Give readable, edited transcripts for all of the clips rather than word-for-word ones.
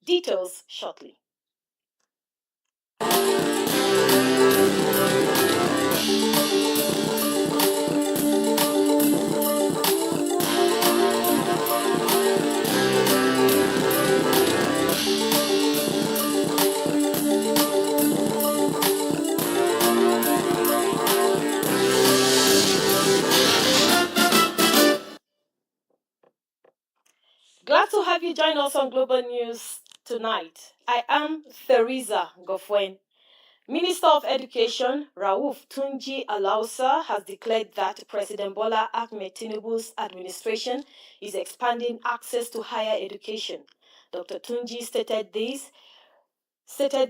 Details shortly. Glad to have you join us on Global News tonight. I am Theresa Gofwen. Minister of Education Rauf Tunji Alausa has declared that President Bola Ahmed Tinubu's administration is expanding access to higher education. Dr. Tunji stated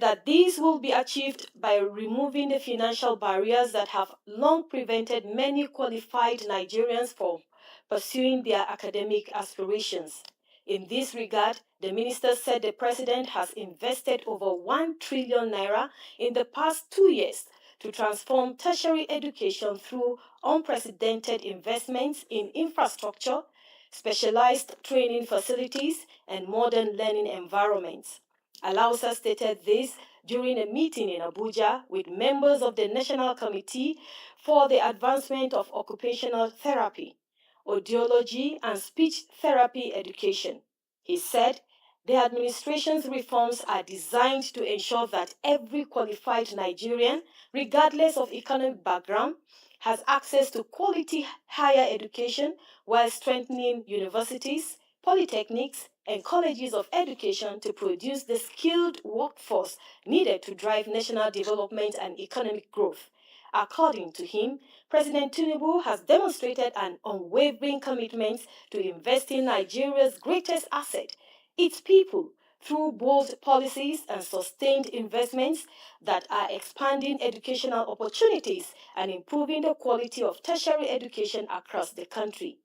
that this will be achieved by removing the financial barriers that have long prevented many qualified Nigerians from pursuing their academic aspirations. In this regard, the minister said the president has invested over 1 trillion naira in the past 2 years to transform tertiary education through unprecedented investments in infrastructure, specialized training facilities, and modern learning environments. Alausa stated this during a meeting in Abuja with members of the National Committee for the Advancement of Occupational Therapy, Audiology, and Speech Therapy Education. He said the administration's reforms are designed to ensure that every qualified Nigerian, regardless of economic background, has access to quality higher education while strengthening universities, polytechnics, and colleges of education to produce the skilled workforce needed to drive national development and economic growth. According to him, President Tinubu has demonstrated an unwavering commitment to investing Nigeria's greatest asset, its people, through bold policies and sustained investments that are expanding educational opportunities and improving the quality of tertiary education across the country.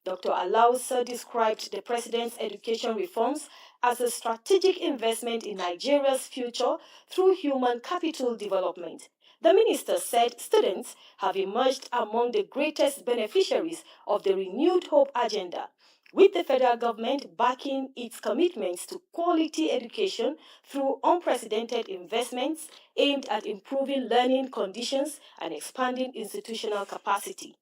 Dr. Alausa described the president's education reforms as a strategic investment in Nigeria's future through human capital development. The minister said students have emerged among the greatest beneficiaries of the renewed hope agenda, with the federal government backing its commitments to quality education through unprecedented investments aimed at improving learning conditions and expanding institutional capacity.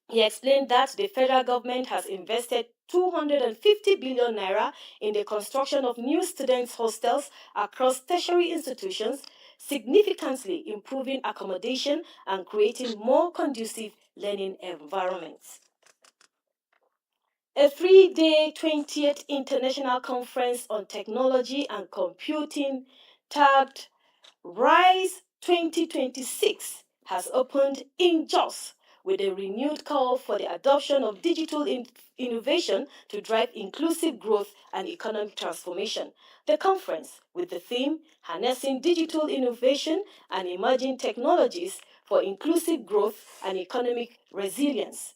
He explained that the federal government has invested 250 billion naira in the construction of new students' hostels across tertiary institutions, significantly improving accommodation and creating more conducive learning environments. A 3-day 20th International Conference on Technology and Computing, tagged RISE 2026, has opened in Jos with a renewed call for the adoption of digital innovation to drive inclusive growth and economic transformation. The conference, with the theme Harnessing Digital Innovation and Emerging Technologies for Inclusive Growth and Economic Resilience,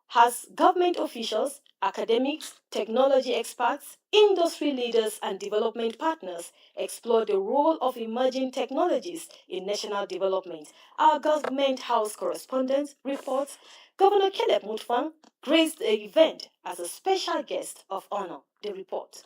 has government officials, academics, technology experts, industry leaders, and development partners explore the role of emerging technologies in national development. Our government house correspondent reports Governor Caleb Mutfwang graced the event as a special guest of honor. The report.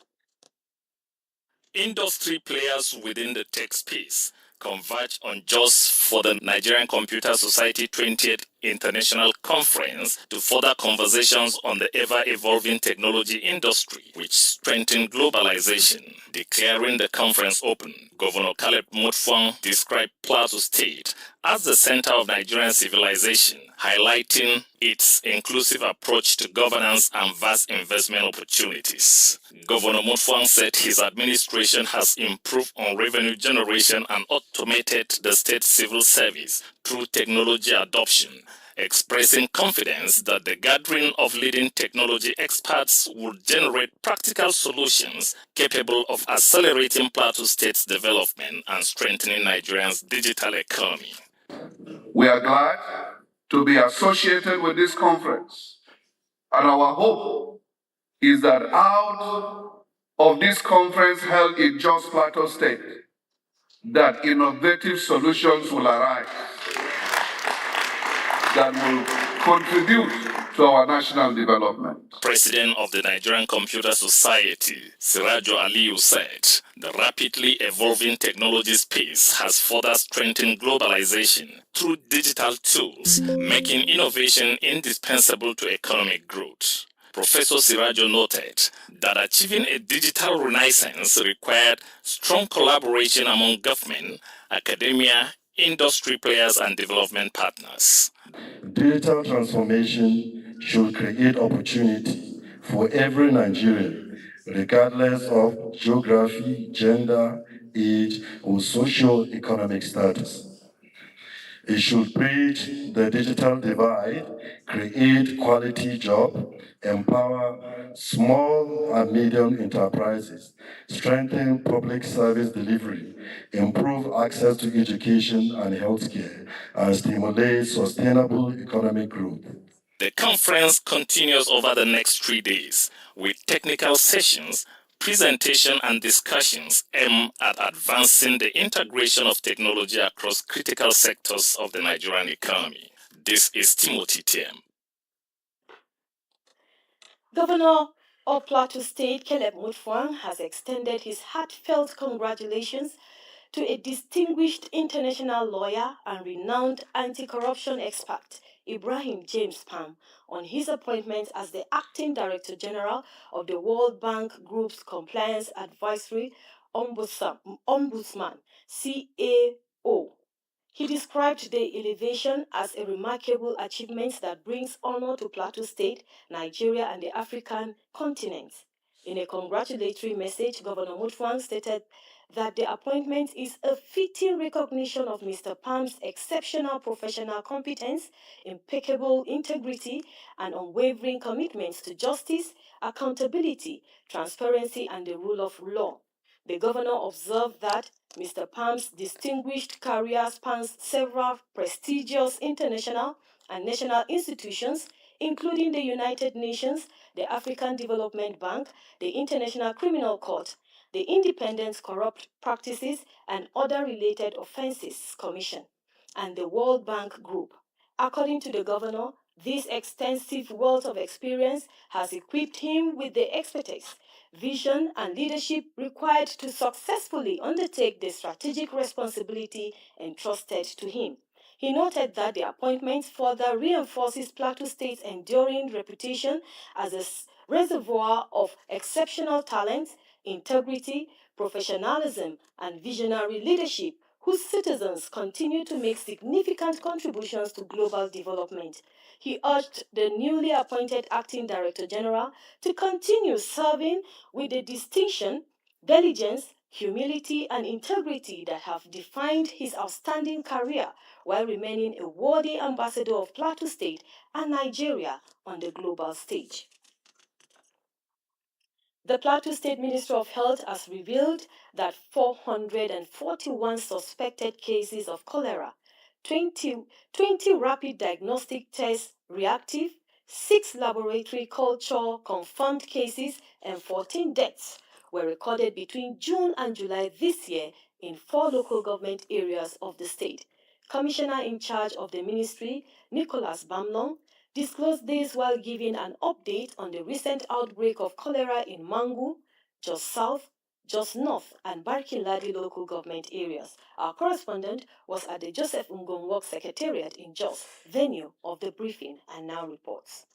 Industry players within the tech space converge on Jos for the Nigerian Computer Society 20th International Conference to further conversations on the ever-evolving technology industry, which strengthen globalization. Declaring the conference open, Governor Caleb Mutfwang described Plateau State as the center of Nigerian civilization, highlighting its inclusive approach to governance and vast investment opportunities. Governor Mutfwang said his administration has improved on revenue generation and automated the state civil service through technology adoption, expressing confidence that the gathering of leading technology experts will generate practical solutions capable of accelerating Plateau State's development and strengthening Nigeria's digital economy. We are glad to be associated with this conference, and our hope is that out of this conference held in Jos Plateau State, that innovative solutions will arise that will contribute to our national development. President of the Nigerian Computer Society, Sirajo Aliyu, said the rapidly evolving technology space has further strengthened globalization through digital tools, making innovation indispensable to economic growth. Professor Sirajo noted that achieving a digital renaissance required strong collaboration among government, academia, industry players, and development partners. Digital transformation should create opportunity for every Nigerian, regardless of geography, gender, age, or socio-economic status. It should bridge the digital divide, create quality jobs, empower small and medium enterprises, strengthen public service delivery, improve access to education and healthcare, and stimulate sustainable economic growth. The conference continues over the next 3 days with technical sessions, presentation and discussions aimed at advancing the integration of technology across critical sectors of the Nigerian economy. This is Timothy Tiem. Governor of Plateau State, Caleb Mutfwang, has extended his heartfelt congratulations to a distinguished international lawyer and renowned anti-corruption expert, Ibrahim James Pam, on his appointment as the Acting Director General of the World Bank Group's Compliance Advisory Ombudsman, CAO. He described the elevation as a remarkable achievement that brings honor to Plateau State, Nigeria, and the African continent. In a congratulatory message, Governor Mutfwang stated that the appointment is a fitting recognition of Mr. Pam's exceptional professional competence, impeccable integrity, and unwavering commitment to justice, accountability, transparency, and the rule of law. The governor observed that Mr. Pam's distinguished career spans several prestigious international and national institutions, including the United Nations, the African Development Bank, the International Criminal Court, the Independent Corrupt Practices and Other Related Offenses Commission, and the World Bank Group. According to the governor, this extensive wealth of experience has equipped him with the expertise, vision, and leadership required to successfully undertake the strategic responsibility entrusted to him. He noted that the appointment further reinforces Plateau State's enduring reputation as a reservoir of exceptional talent, integrity, professionalism, and visionary leadership, whose citizens continue to make significant contributions to global development. He urged the newly appointed Acting Director General to continue serving with the distinction, diligence, humility, and integrity that have defined his outstanding career, while remaining a worthy ambassador of Plateau State and Nigeria on the global stage. The Plateau State Ministry of Health has revealed that 441 suspected cases of cholera, 20 rapid diagnostic tests reactive, 6 laboratory culture confirmed cases, and 14 deaths were recorded between June and July this year in 4 local government areas of the state. Commissioner in charge of the ministry, Nicholas Bamlong, disclosed this while giving an update on the recent outbreak of cholera in Mangu, Jos South, Jos North, and Barkin-Ladi local government areas. Our correspondent was at the Joseph Ngongwok Secretariat in Jos, venue of the briefing, and now reports.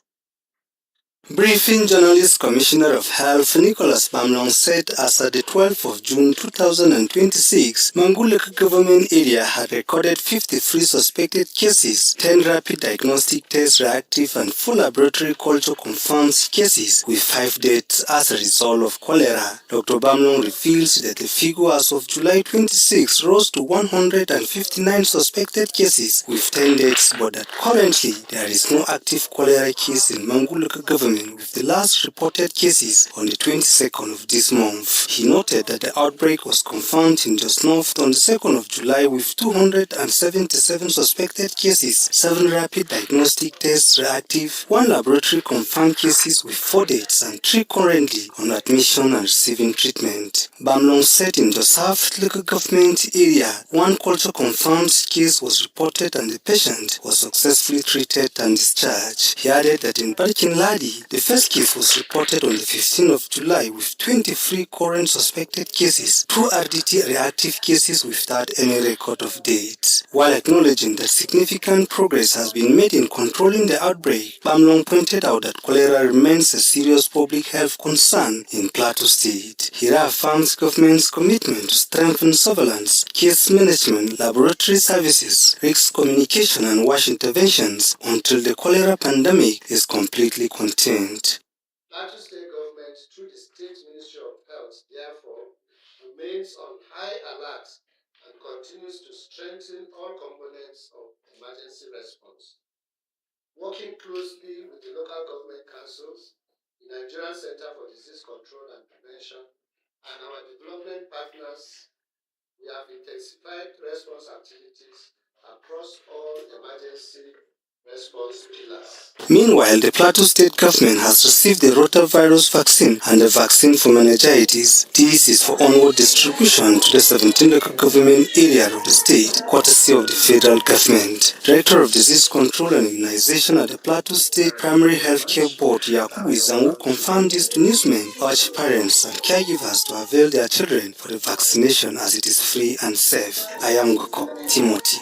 Briefing Journalist Commissioner of Health Nicholas Bamlong said as at the 12th of June 2026, Mangulek government area had recorded 53 suspected cases, 10 rapid diagnostic tests reactive and 4 laboratory culture confirmed cases, with 5 deaths as a result of cholera. Dr. Bamlong reveals that the figure as of July 26 rose to 159 suspected cases, with 10 deaths, but that currently there is no active cholera case in Mangulek government, with the last reported cases on the 22nd of this month. He noted reported that the outbreak was confirmed in Jos North on the 2nd of July with 277 suspected cases, 7 rapid diagnostic tests reactive, 1 laboratory confirmed cases with 4 deaths and 3 currently on admission and receiving treatment. Bamlong said in Jos South local government area, 1 culture confirmed case was reported and the patient was successfully treated and discharged. He added that in Barkin Ladi, the first case was reported on the 15th of July with 23 current suspected cases, 2 RDT reactive cases without any record of deaths. While acknowledging that significant progress has been made in controlling the outbreak, Bamlong pointed out that cholera remains a serious public health concern in Plateau State. He reaffirms government's commitment to strengthen surveillance, case management, laboratory services, risk communication and wash interventions until the cholera pandemic is completely contained. Plateau State Government, through the State Ministry of Health, therefore, remains on high alert and continues to strengthen all components of emergency response. Working closely with the local government councils, the Nigerian Center for Disease Control and Prevention, and our development partners, we have intensified response activities across all emergency response pillars. Meanwhile, the Plateau State government has received the rotavirus vaccine and the vaccine for meningitis. This is for onward distribution to the 17 local government areas of the state, courtesy of the federal government. Director of Disease Control and Immunization at the Plateau State Primary Healthcare Board, Yakubu Izangu, confirmed this to newsmen, urged parents and caregivers to avail their children for the vaccination as it is free and safe. I am Goko Timothy.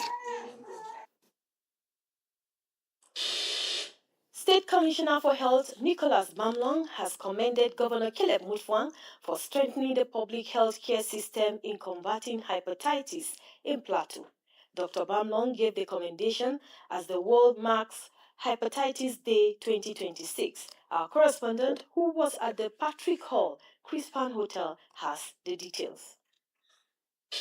State Commissioner for Health Nicholas Bamlong has commended Governor Caleb Mutfwang for strengthening the public health care system in combating hepatitis in Plateau. Dr. Bamlong gave the commendation as the world marks Hepatitis Day 2026. Our correspondent, who was at the Patrick Hall Crispan Hotel, has the details.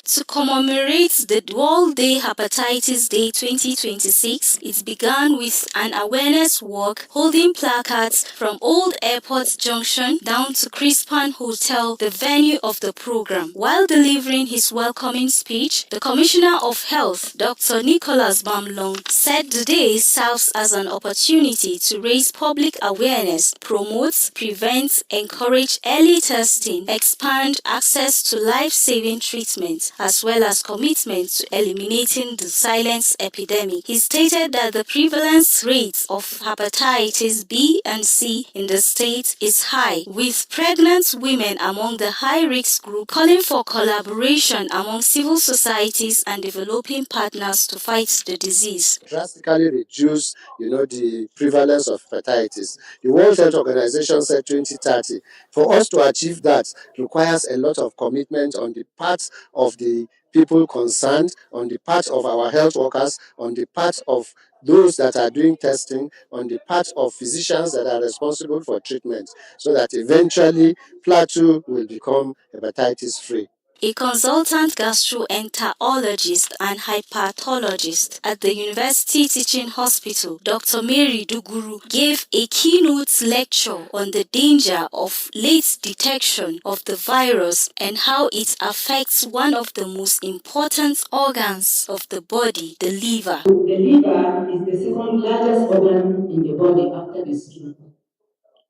To commemorate the World Day Hepatitis Day 2026, it began with an awareness walk holding placards from Old Airport Junction down to Crispan Hotel, the venue of the program. While delivering his welcoming speech, the Commissioner of Health, Dr. Nicholas Bamlong, said the day serves as an opportunity to raise public awareness, promote, prevent, encourage early testing, expand access to life-saving treatment, as well as commitment to eliminating the silent epidemic. He stated that the prevalence rate of hepatitis B and C in the state is high, with pregnant women among the high-risk group, calling for collaboration among civil societies and developing partners to fight the disease. Drastically reduce, the prevalence of hepatitis. The World Health Organization said 2030. For us to achieve that requires a lot of commitment on the part of the people concerned, on the part of our health workers, on the part of those that are doing testing, on the part of physicians that are responsible for treatment, so that eventually Plateau will become hepatitis free. A consultant gastroenterologist and hepatologist at the University Teaching Hospital, Dr. Mary Duguru, gave a keynote lecture on the danger of late detection of the virus and how it affects one of the most important organs of the body, the liver. The liver is the second largest organ in the body after the skin.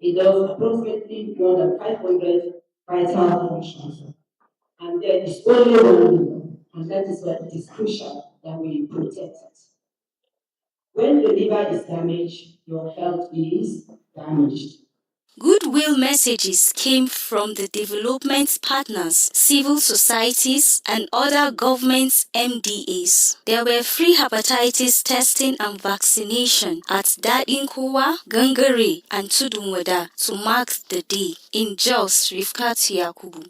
It does approximately more than 500 vital functions. And there is only one liver, and that is why it is crucial that we protect it. When the liver is damaged, your health is damaged. Goodwill messages came from the development partners, civil societies, and other government MDAs. There were free hepatitis testing and vaccination at Dadinkowa, Gangare, and Tudunwada to mark the day. In Jos, Rifkatu Yakubu.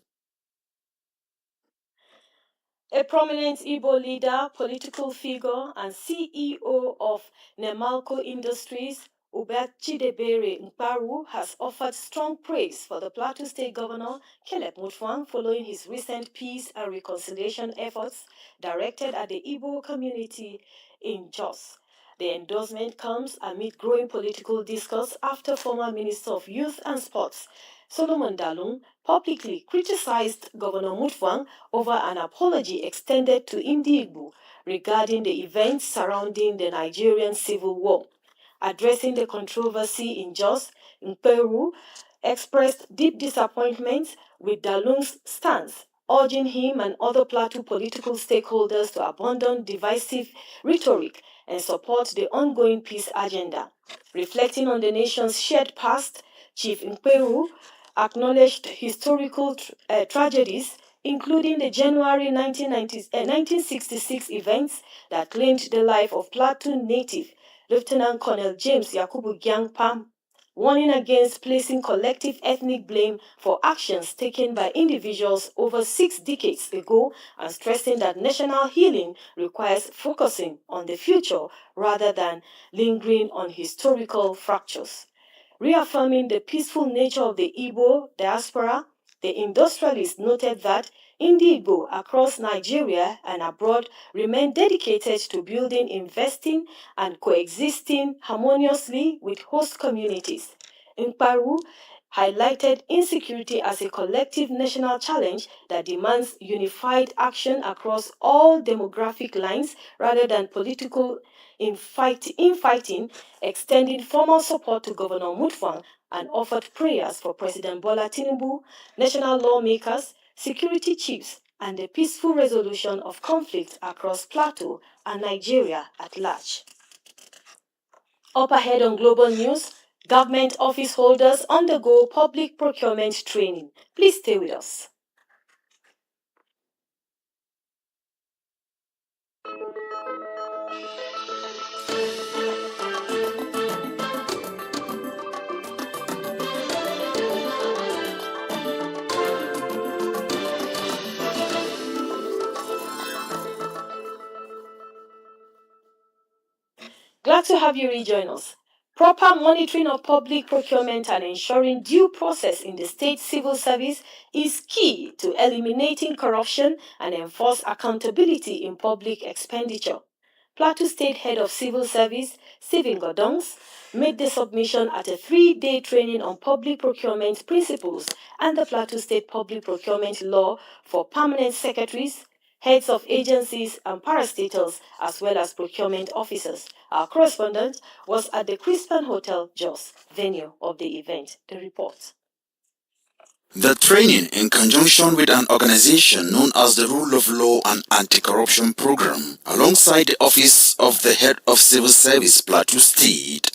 A prominent Igbo leader, political figure, and CEO of Nemalco Industries, Ubechidebere Nkparu, has offered strong praise for the Plateau State Governor, Caleb Mutfwang, following his recent peace and reconciliation efforts directed at the Igbo community in Jos. The endorsement comes amid growing political discourse after former Minister of Youth and Sports Solomon Dalung publicly criticized Governor Mutfwang over an apology extended to Indigbo regarding the events surrounding the Nigerian Civil War. Addressing the controversy in Jos, in Peru, expressed deep disappointment with Dalung's stance, urging him and other Plateau political stakeholders to abandon divisive rhetoric and support the ongoing peace agenda. Reflecting on the nation's shared past, Chief Peru acknowledged historical tragedies, including the January 1966 events that claimed the life of Plateau native Lieutenant Colonel James Yakubu Gyang Pam, warning against placing collective ethnic blame for actions taken by individuals over 6 decades ago and stressing that national healing requires focusing on the future rather than lingering on historical fractures. Reaffirming the peaceful nature of the Igbo diaspora, the industrialist noted that Igbo across Nigeria and abroad remain dedicated to building, investing, and coexisting harmoniously with host communities. Nkparu highlighted insecurity as a collective national challenge that demands unified action across all demographic lines rather than political infighting, extending formal support to Governor Mutfwang and offered prayers for President Bola Tinubu, national lawmakers, security chiefs, and the peaceful resolution of conflict across Plateau and Nigeria at large. Up ahead on Global News, government office holders undergo public procurement training. Please stay with us. Glad to have you rejoin us. Proper monitoring of public procurement and ensuring due process in the state civil service is key to eliminating corruption and enforce accountability in public expenditure. Plateau State Head of Civil Service, Stephen Godongs, made the submission at a 3-day training on public procurement principles and the Plateau State Public Procurement Law for permanent secretaries, heads of agencies and parastatals, as well as procurement officers. Our correspondent was at the Crispan Hotel, Jos, venue of the event. The report. The training, in conjunction with an organization known as the Rule of Law and Anti-Corruption Program, alongside the Office of the Head of Civil Service Plateau State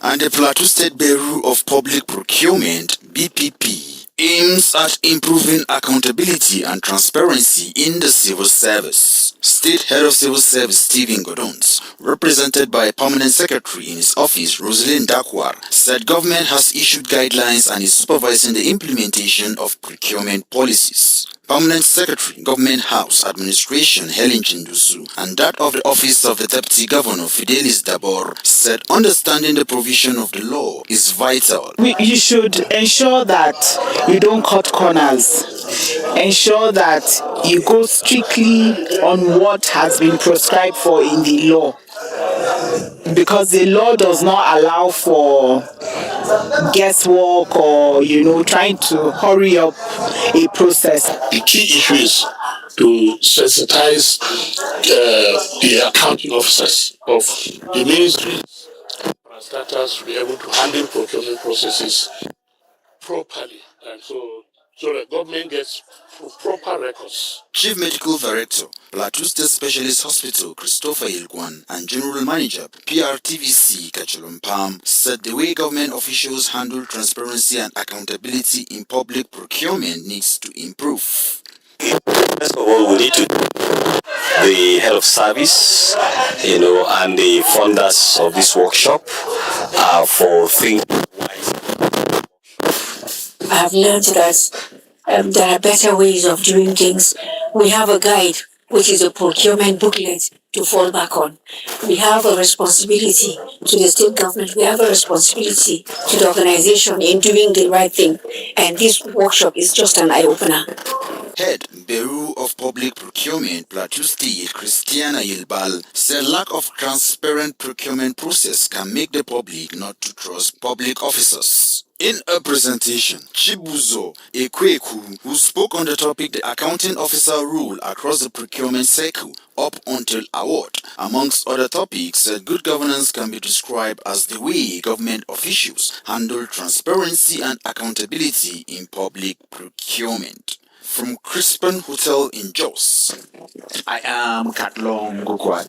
and the Plateau State Bureau of Public Procurement (BPP), aims at improving accountability and transparency in the civil service. State Head of Civil Service Stephen Godons, represented by a permanent secretary in his office, Rosalind Dakwar, said government has issued guidelines and is supervising the implementation of procurement policies. Permanent Secretary, Government House Administration Helen Chindusu, and that of the Office of the Deputy Governor Fidelis Dabor, said understanding the provision of the law is vital. You should ensure that you don't cut corners. Ensure that you go strictly on what has been prescribed for in the law. Because the law does not allow for guesswork or, trying to hurry up a process. The key issue is to sensitize the accounting officers of the ministries and starters to be able to handle procurement processes properly, and so the government gets proper records. Chief Medical Director, Plateau State Specialist Hospital, Christopher Ilgwan, and General Manager, PRTVC, Kachalom Palm, said the way government officials handle transparency and accountability in public procurement needs to improve. First of all, we need to the head of service, and the funders of this workshop for things. I have learned that there are better ways of doing things. We have a guide, which is a procurement booklet to fall back on. We have a responsibility to the state government. We have a responsibility to the organization in doing the right thing. And this workshop is just an eye-opener. Head Bureau of Public Procurement, Plateau State, Christiana Yilbal, said lack of transparent procurement process can make the public not to trust public officers. In a presentation, Chibuzo Ekweku, who spoke on the topic the accounting officer role across the procurement cycle up until award, amongst other topics, said good governance can be described as the way government officials handle transparency and accountability in public procurement. From Crispin Hotel in Jos, I am Katlong Gugwat.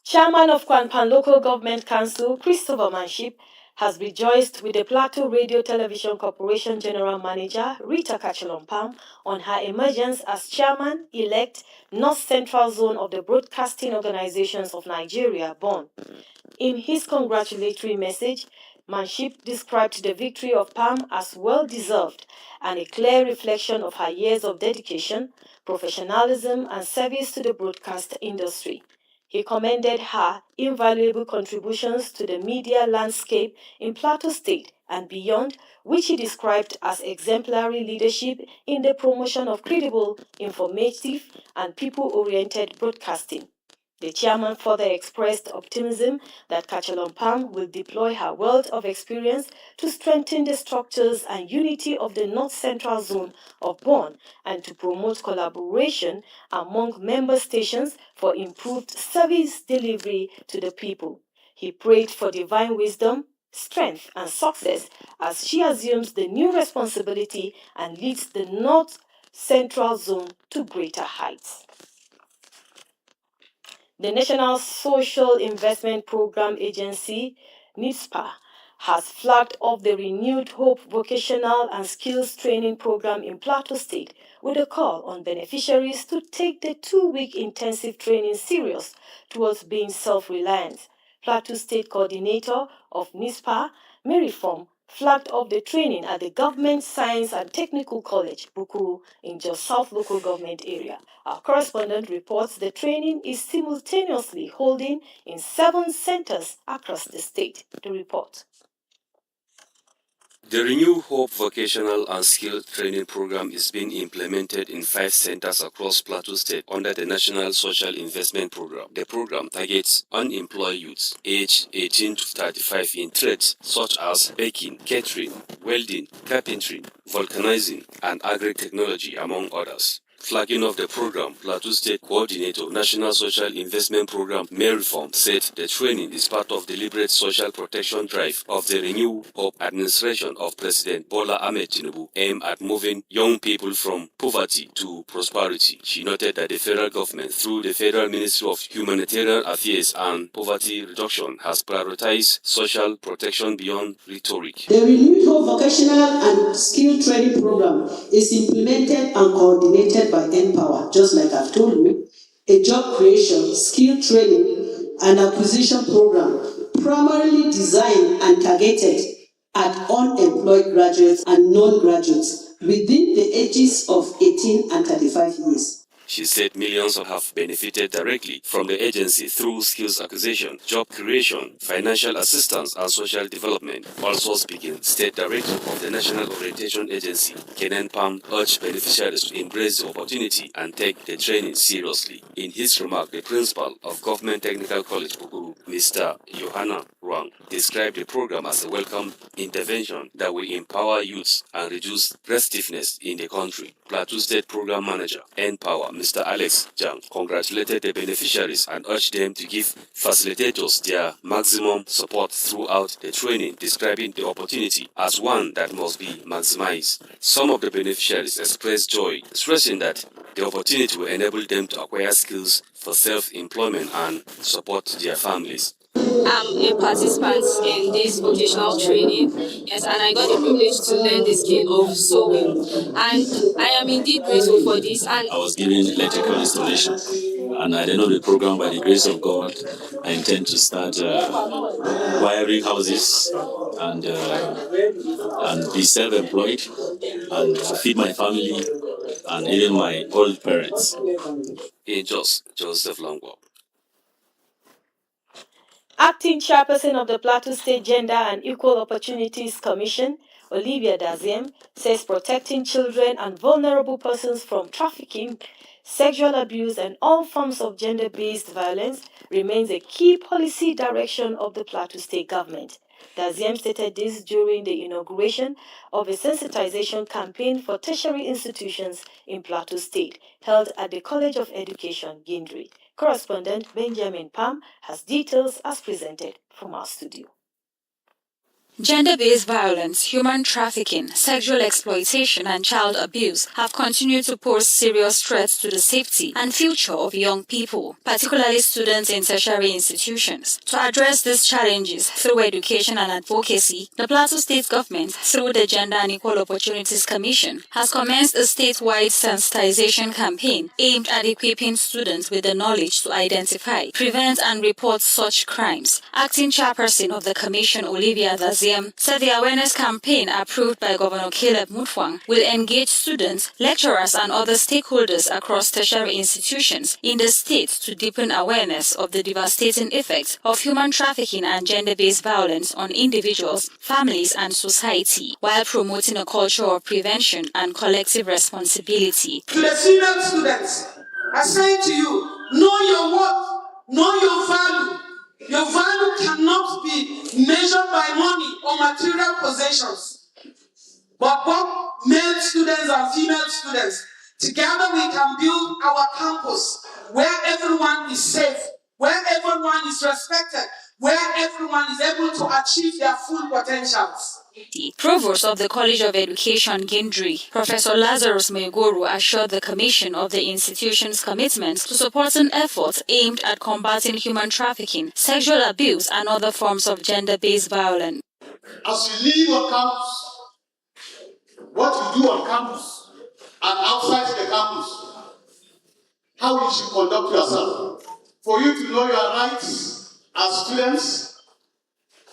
Chairman of Kwanpan Local Government Council, Christopher Manship, has rejoiced with the Plateau Radio Television Corporation General Manager, Rita Kachalompam, on her emergence as Chairman-elect North Central Zone of the Broadcasting Organizations of Nigeria, BON. In his congratulatory message, Manship described the victory of Pam as well-deserved and a clear reflection of her years of dedication, professionalism, and service to the broadcast industry. He commended her invaluable contributions to the media landscape in Plateau State and beyond, which he described as exemplary leadership in the promotion of credible, informative, and people-oriented broadcasting. The chairman further expressed optimism that Kachalompam will deploy her wealth of experience to strengthen the structures and unity of the North Central Zone of Bonn and to promote collaboration among member stations for improved service delivery to the people. He prayed for divine wisdom, strength, and success as she assumes the new responsibility and leads the North Central Zone to greater heights. The National Social Investment Program Agency, NISPA, has flagged off the renewed Hope Vocational and Skills Training Program in Plateau State with a call on beneficiaries to take the 2-week intensive training serious towards being self-reliant. Plateau State Coordinator of NISPA, Mary Form, flagged off the training at the Government Science and Technical College, Bukuru, in Jos South Local Government Area. Our correspondent reports the training is simultaneously holding in 7 centers across the state. The report. The Renew Hope Vocational and Skill Training Program is being implemented in 5 centers across Plateau State under the National Social Investment Program. The program targets unemployed youths aged 18 to 35 in trades such as baking, catering, welding, carpentry, vulcanizing, and agri-technology, among others. Flagging off the program, Plateau State Coordinator, National Social Investment Program, Mary Form, said the training is part of the deliberate social protection drive of the Renew Hope administration of President Bola Ahmed Tinubu, aimed at moving young people from poverty to prosperity. She noted that the federal government, through the Federal Ministry of Humanitarian Affairs and Poverty Reduction, has prioritized social protection beyond rhetoric. The Renewed Hope Vocational and Skill Training Program is implemented and coordinated by Empower, just like I've told you, a job creation, skill training, and acquisition program primarily designed and targeted at unemployed graduates and non-graduates within the ages of 18 and 35 years. She said millions have benefited directly from the agency through skills acquisition, job creation, financial assistance, and social development. Also speaking, State Director of the National Orientation Agency, Kenan Pam, urged beneficiaries to embrace the opportunity and take the training seriously. In his remark, the principal of Government Technical College, Bukuru, Mr. Johanna Ruang, described the program as a welcome intervention that will empower youths and reduce restiveness in the country. Plateau State Program Manager, Empower, Mr. Alex Jang, congratulated the beneficiaries and urged them to give facilitators their maximum support throughout the training, describing the opportunity as one that must be maximized. Some of the beneficiaries expressed joy, stressing that the opportunity will enable them to acquire skills for self-employment and support their families. I'm a participant in this vocational training, yes, and I got the privilege to learn the skill of sewing, and I am indeed grateful for this. And I was given electrical installation, and at the end of the program, by the grace of God, I intend to start wiring houses and be self-employed and feed my family and even my old parents. In Joseph Longwell. Acting chairperson of the Plateau State Gender and Equal Opportunities Commission, Olivia Daziem says protecting children and vulnerable persons from trafficking, sexual abuse, and all forms of gender-based violence remains a key policy direction of the Plateau State government. Daziem stated this during the inauguration of a sensitization campaign for tertiary institutions in Plateau State, held at the College of Education, Gindri. Correspondent Benjamin Pam has details as presented from our studio. Gender-based violence, human trafficking, sexual exploitation and child abuse have continued to pose serious threats to the safety and future of young people, particularly students in tertiary institutions. To address these challenges through education and advocacy, the Plateau State government, through the Gender and Equal Opportunities Commission, has commenced a statewide sensitization campaign aimed at equipping students with the knowledge to identify, prevent and report such crimes. Acting chairperson of the commission, Olivia Daziem, said the awareness campaign approved by Governor Caleb Mutfwang will engage students, lecturers and other stakeholders across tertiary institutions in the state to deepen awareness of the devastating effects of human trafficking and gender-based violence on individuals, families and society, while promoting a culture of prevention and collective responsibility. To the female students, I say to you, know your worth, know your value. Your value cannot be measured by money or material possessions. But both male students and female students, together we can build our campus where everyone is safe, where everyone is respected, where everyone is able to achieve their full potentials. Provost of the College of Education, Gindri, Professor Lazarus Meguru, assured the Commission of the institution's commitment to supporting efforts aimed at combating human trafficking, sexual abuse, and other forms of gender-based violence. As you live on campus, what you do on campus and outside the campus, how you should conduct yourself. For you to know your rights as students,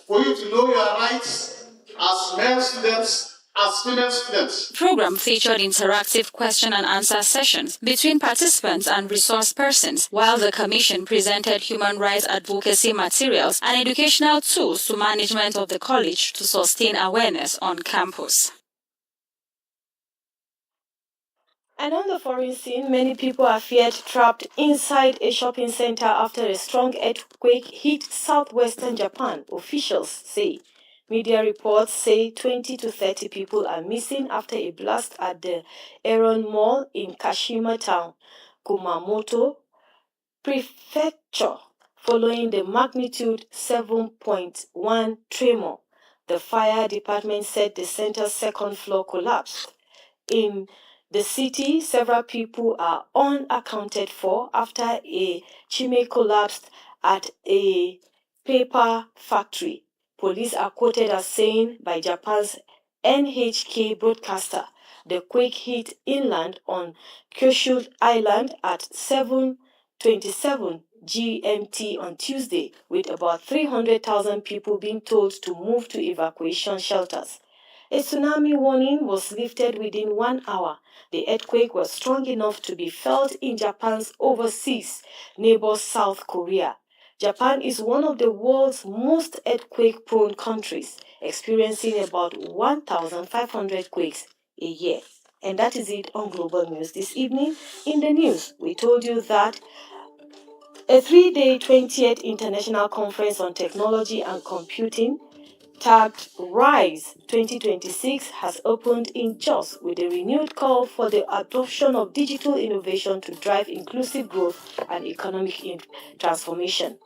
for you to know your rights as male students, as female students. The program featured interactive question and answer sessions between participants and resource persons, while the Commission presented human rights advocacy materials and educational tools to management of the college to sustain awareness on campus. And on the foreign scene, many people are feared trapped inside a shopping center after a strong earthquake hit southwestern Japan, officials say. Media reports say 20 to 30 people are missing after a blast at the Eron Mall in Kashima Town, Kumamoto Prefecture, following the magnitude 7.1 tremor. The fire department said the center's second floor collapsed. In the city, several people are unaccounted for after a chimney collapsed at a paper factory. Police are quoted as saying by Japan's NHK broadcaster, the quake hit inland on Kyushu Island at 7:27 GMT on Tuesday, with about 300,000 people being told to move to evacuation shelters. A tsunami warning was lifted within 1 hour. The earthquake was strong enough to be felt in Japan's overseas neighbor South Korea. Japan is one of the world's most earthquake-prone countries, experiencing about 1,500 quakes a year. And that is it on Global News this evening. In the news, we told you that a 3-day 20th International Conference on Technology and Computing, tagged RISE 2026, has opened in Jos with a renewed call for the adoption of digital innovation to drive inclusive growth and economic transformation.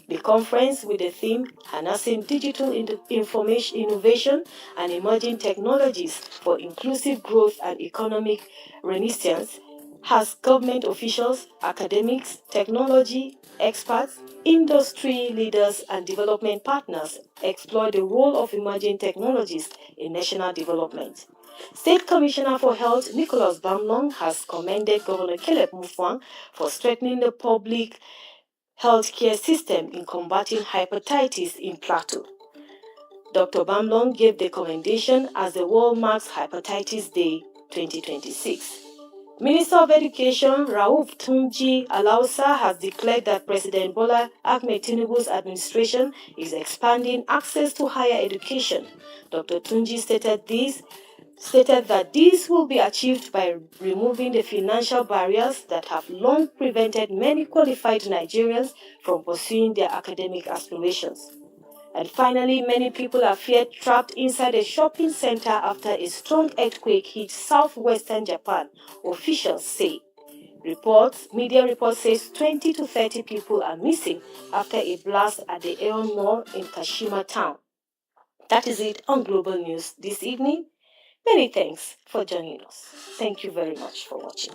The conference, with the theme Harnessing Digital Information Innovation and Emerging Technologies for Inclusive Growth and Economic Renaissance, has government officials, academics, technology experts, industry leaders, and development partners explore the role of emerging technologies in national development. State Commissioner for Health Nicholas Bamlong has commended Governor Caleb Mutfwang for strengthening the public healthcare system in combating hepatitis in Plateau. Dr. Bamlong gave the commendation as the world marks Hepatitis Day 2026. Minister of Education Rauf Tunji Alausa has declared that President Bola Ahmed Tinubu's administration is expanding access to higher education. Dr. Tunji stated that this will be achieved by removing the financial barriers that have long prevented many qualified Nigerians from pursuing their academic aspirations. And finally, many people are feared trapped inside a shopping center after a strong earthquake hit southwestern Japan, officials say. Media reports says 20 to 30 people are missing after a blast at the Aeon Mall in Kashima town. That is it on Global News this evening. Many thanks for joining us. Thank you very much for watching.